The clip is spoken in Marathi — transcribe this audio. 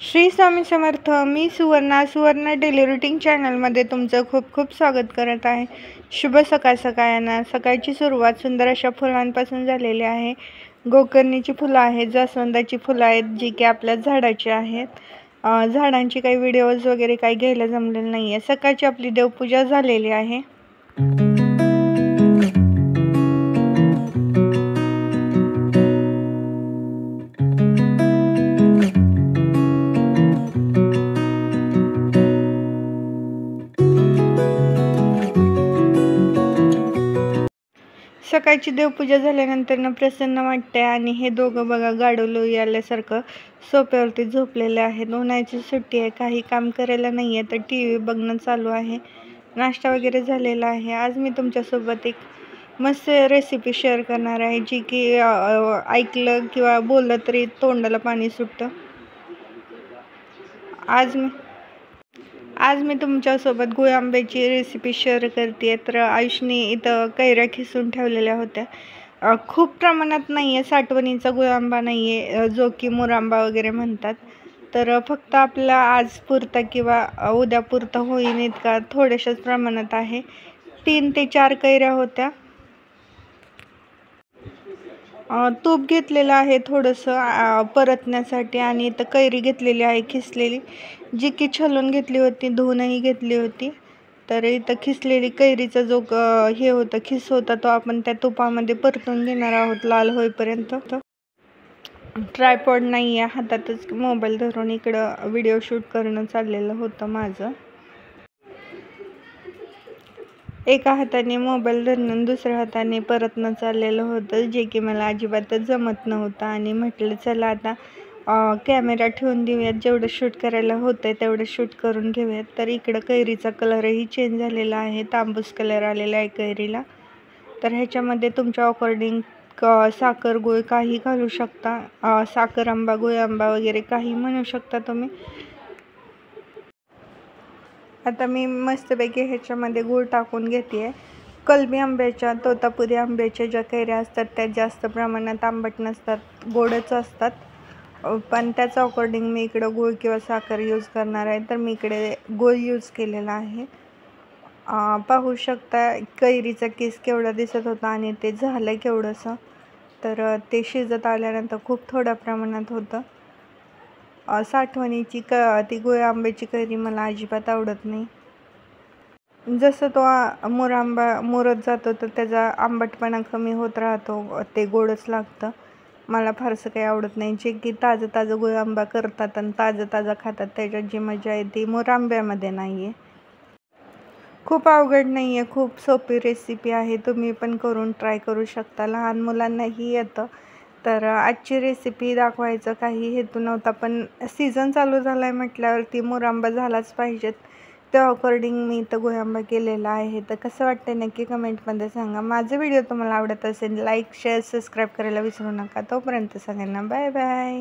श्री स्वामी समर्थ. मी सुवर्ण डेली रुटीन चॅनलमध्ये तुमचं खूप खूप स्वागत करत आहे. शुभ सकाळ सकाळना. सकाळची सुरुवात सुंदर अशा फुलांपासून झालेली आहे. गोकर्णीची फुलं आहेत, जास्वंदाची फुलं आहेत, जी की आपल्या झाडाची आहेत. झाडांची काही व्हिडिओज वगैरे काही घ्यायला जमलेलं नाही आहे. सकाळची आपली देवपूजा झालेली आहे. सकाळची देवपूजा झाल्यानंतर प्रसन्न वाटते आणि हे दोघं बघा गाडोलो आल्यासारखं सोप्यावरती झोपलेले आहेत. उन्हाळ्याची सुट्टी आहे, काही काम करायला नाही आहे, तर टी व्ही बघणं चालू आहे. नाश्ता वगैरे झालेला आहे. आज मी तुमच्यासोबत एक मस्त रेसिपी शेअर करणार आहे, जी की ऐकलं किंवा बोललं तरी तोंडाला पाणी सुटतं. आज मी तुमच्यासोबत गुळ आंब्याची रेसिपी शेअर करते. तर आयुषने इथं कैऱ्या खिसून ठेवलेल्या होत्या. खूप प्रमाणात नाही आहे, साठवणीचा गुळ आंबा नाही आहे, जो की मुरांबा वगैरे म्हणतात. तर फक्त आपला आज पुरता किंवा उद्या पुरता होईन इतका थोड्याशाच प्रमाणात आहे. 3 ते 4 कैऱ्या होत्या. तूप घेतलेलं आहे थोडंसं परतण्यासाठी, आणि इथं कैरी घेतलेली आहे खिसलेली, जी की छलून घेतली होती, धुवूनही घेतली होती. तर इथं खिसलेली कैरीचा जो हे होतं, खिस होता, तो आपण त्या तुपामध्ये परतून घेणार आहोत लाल होईपर्यंत. ट्रायपॉड नाही आहे, हातातच मोबाईल धरून इकडं व्हिडिओ शूट करणं चाललेलं होतं माझं. एका हाताने मोबाईल धरणं दुसऱ्या हाताने परतणं चाललेलं होतं, जे की मला अजिबातच जमत नव्हतं. आणि म्हटलं चला आता कॅमेरा ठेवून देऊयात, जेवढं शूट करायला होतं तेवढं शूट करून घेऊयात. तर इकडं कैरीचा कलरही चेंज झालेला आहे, तांबूस कलर आलेला आहे कैरीला. तर ह्याच्यामध्ये तुमच्या अकॉर्डिंग साखर गुळ काही घालू शकता, साखर आंबा, गुळ आंबा वगैरे काही म्हणू शकता तुम्ही. आता मी मस्तपैकी ह्याच्यामध्ये गूळ टाकून घेते आहे. कलमी आंब्याच्या, तोतापुरी आंब्याच्या ज्या कैऱ्या असतात त्या जास्त प्रमाणात आंबट नसतात, गोडच असतात. पण त्याचं अकॉर्डिंग मी इकडं गूळ किंवा साखर यूज करणार आहे. तर मी इकडे गूळ यूज केलेला आहे. पाहू शकता कैरीचा किस केवढा दिसत होता आणि ते झालं केवढंसं. तर ते शिजत आल्यानंतर खूप थोड्या प्रमाणात होतं. साठवणीची ती गुळ आंब्याची कैरी मला अजिबात आवडत नाही. जसं तो मुरांबा मुरत जातो तर त्याचा आंबटपणा कमी होत राहतो, ते गोडच लागतं. मला फारसं काही आवडत नाही. जे की ताजं गुळ आंबा करतात आणि ताजं खातात, त्याच्यात जी मजा आहे ती मुरांब्यामध्ये नाही आहे. खूप अवघड नाही आहे, खूप सोपी रेसिपी आहे. तुम्ही पण करून ट्राय करू शकता, लहान मुलांनाही येतं. तर आजची रेसिपी दाखवायचं काही हेतू नव्हता, पण सीझन चालू झाला आहे म्हटल्यावरती मुरांबा झालाच पाहिजेत. त्या अकॉर्डिंग मी इथं गुळ आंबा केलेला आहे. तर कसं वाटतं नक्की कमेंटमध्ये सांगा. माझं व्हिडिओ तुम्हाला आवडत असेल, लाईक शेअर सबस्क्राईब करायला विसरू नका. तोपर्यंत सगळ्यांना बाय बाय.